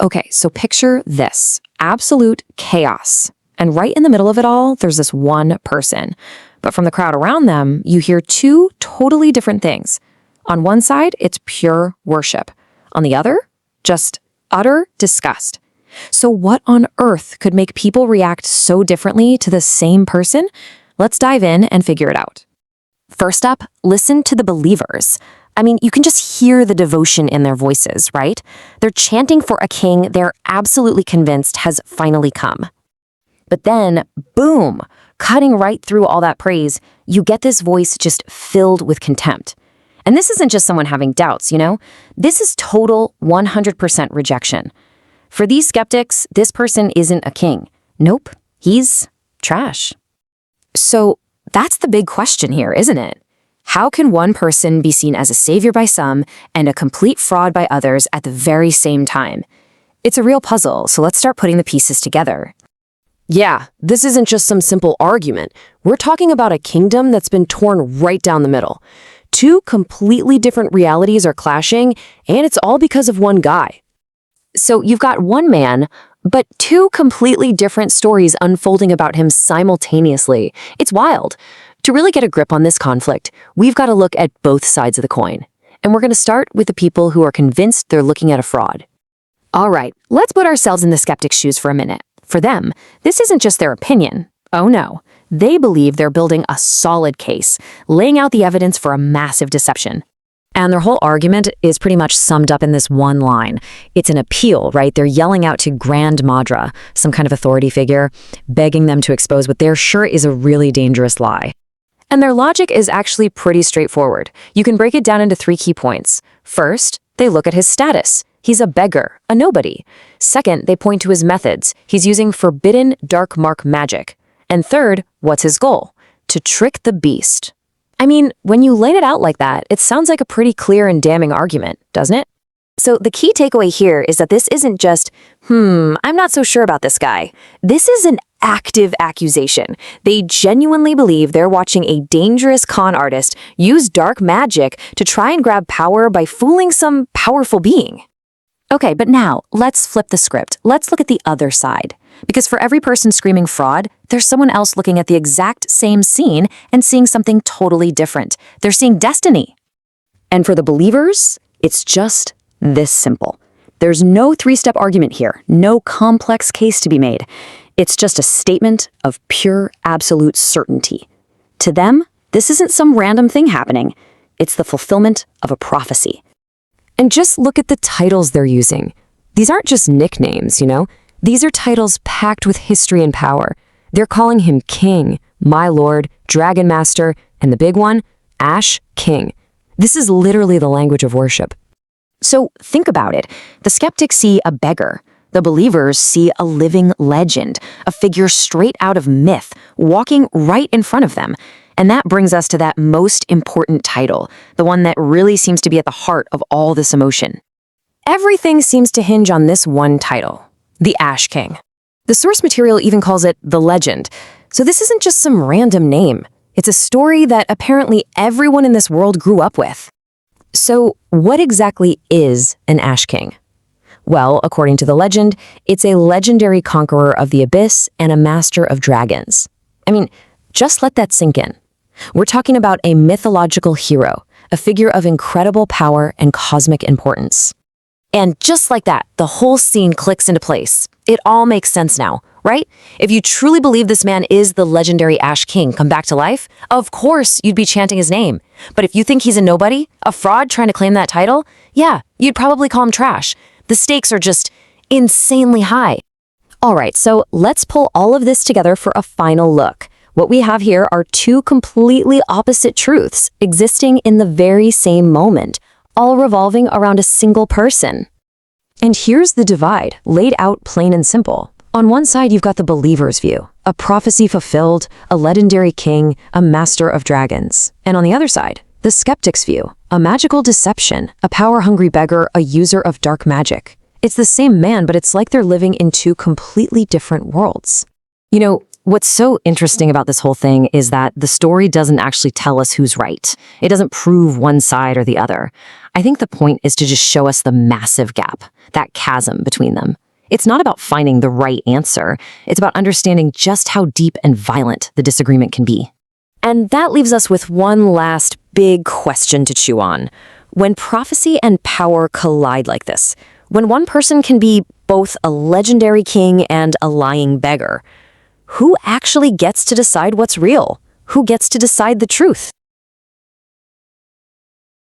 Okay, so picture this. Absolute chaos. And right in the middle of it all, there's this one person. But from the crowd around them, you hear two totally different things. On one side, it's pure worship. On the other, just utter disgust. So what on earth could make people react so differently to the same person? Let's dive in and figure it out. First up, listen to the believers. I mean, you can just hear the devotion in their voices, right? They're chanting for a king they're absolutely convinced has finally come. But then, boom, cutting right through all that praise, you get this voice just filled with contempt. And this isn't just someone having doubts, you know? This is total 100% rejection. For these skeptics, this person isn't a king. Nope, he's trash. So that's the big question here, isn't it? How can one person be seen as a savior by some and a complete fraud by others at the very same time? It's a real puzzle, so let's start putting the pieces together. Yeah, this isn't just some simple argument. We're talking about a kingdom that's been torn right down the middle. Two completely different realities are clashing, and it's all because of one guy. So you've got one man, but two completely different stories unfolding about him simultaneously. It's wild. To really get a grip on this conflict, we've got to look at both sides of the coin. And we're going to start with the people who are convinced they're looking at a fraud. All right, let's put ourselves in the skeptic's shoes for a minute. For them, this isn't just their opinion. Oh no, they believe they're building a solid case, laying out the evidence for a massive deception. And their whole argument is pretty much summed up in this one line. It's an appeal, right? They're yelling out to Grand Madra, some kind of authority figure, begging them to expose what they're sure is a really dangerous lie. And their logic is actually pretty straightforward. You can break it down into 3 key points. First, they look at his status. He's a beggar, a nobody. Second, they point to his methods. He's using forbidden dark mark magic. And third, what's his goal? To trick the beast. I mean, when you lay it out like that, it sounds like a pretty clear and damning argument, doesn't it? So the key takeaway here is that this isn't just, I'm not so sure about this guy. This is an active accusation. They genuinely believe they're watching a dangerous con artist use dark magic to try and grab power by fooling some powerful being. Okay, but now let's flip the script. Let's look at the other side. Because for every person screaming fraud, there's someone else looking at the exact same scene and seeing something totally different. They're seeing destiny. And for the believers, it's just this simple. There's no 3-step argument here, no complex case to be made. It's just a statement of pure, absolute certainty. To them, this isn't some random thing happening. It's the fulfillment of a prophecy. And just look at the titles they're using. These aren't just nicknames, you know? These are titles packed with history and power. They're calling him King, My Lord, Dragon Master, and the big one, Ash King. This is literally the language of worship. So think about it. The skeptics see a beggar. The believers see a living legend, a figure straight out of myth, walking right in front of them. And that brings us to that most important title, the one that really seems to be at the heart of all this emotion. Everything seems to hinge on this one title, the Ash King. The source material even calls it the legend. So this isn't just some random name. It's a story that apparently everyone in this world grew up with. So what exactly is an Ash King? Well, according to the legend, it's a legendary conqueror of the abyss and a master of dragons. I mean, just let that sink in. We're talking about a mythological hero, a figure of incredible power and cosmic importance. And just like that, the whole scene clicks into place. It all makes sense now, right? If you truly believe this man is the legendary Ash King come back to life, of course you'd be chanting his name. But if you think he's a nobody, a fraud trying to claim that title, yeah, you'd probably call him trash. The stakes are just insanely high. All right, so let's pull all of this together for a final look. What we have here are 2 completely opposite truths existing in the very same moment, all revolving around a single person. And here's the divide, laid out plain and simple. On one side, you've got the believer's view, a prophecy fulfilled, a legendary king, a master of dragons. And on the other side, the skeptic's view, a magical deception, a power-hungry beggar, a user of dark magic. It's the same man, but it's like they're living in 2 completely different worlds. You know, What's so interesting about this whole thing is that the story doesn't actually tell us who's right. It doesn't prove one side or the other. I think the point is to just show us the massive gap, that chasm between them. It's not about finding the right answer. It's about understanding just how deep and violent the disagreement can be. And that leaves us with one last big question to chew on. When prophecy and power collide like this, when one person can be both a legendary king and a lying beggar, who actually gets to decide what's real? Who gets to decide the truth?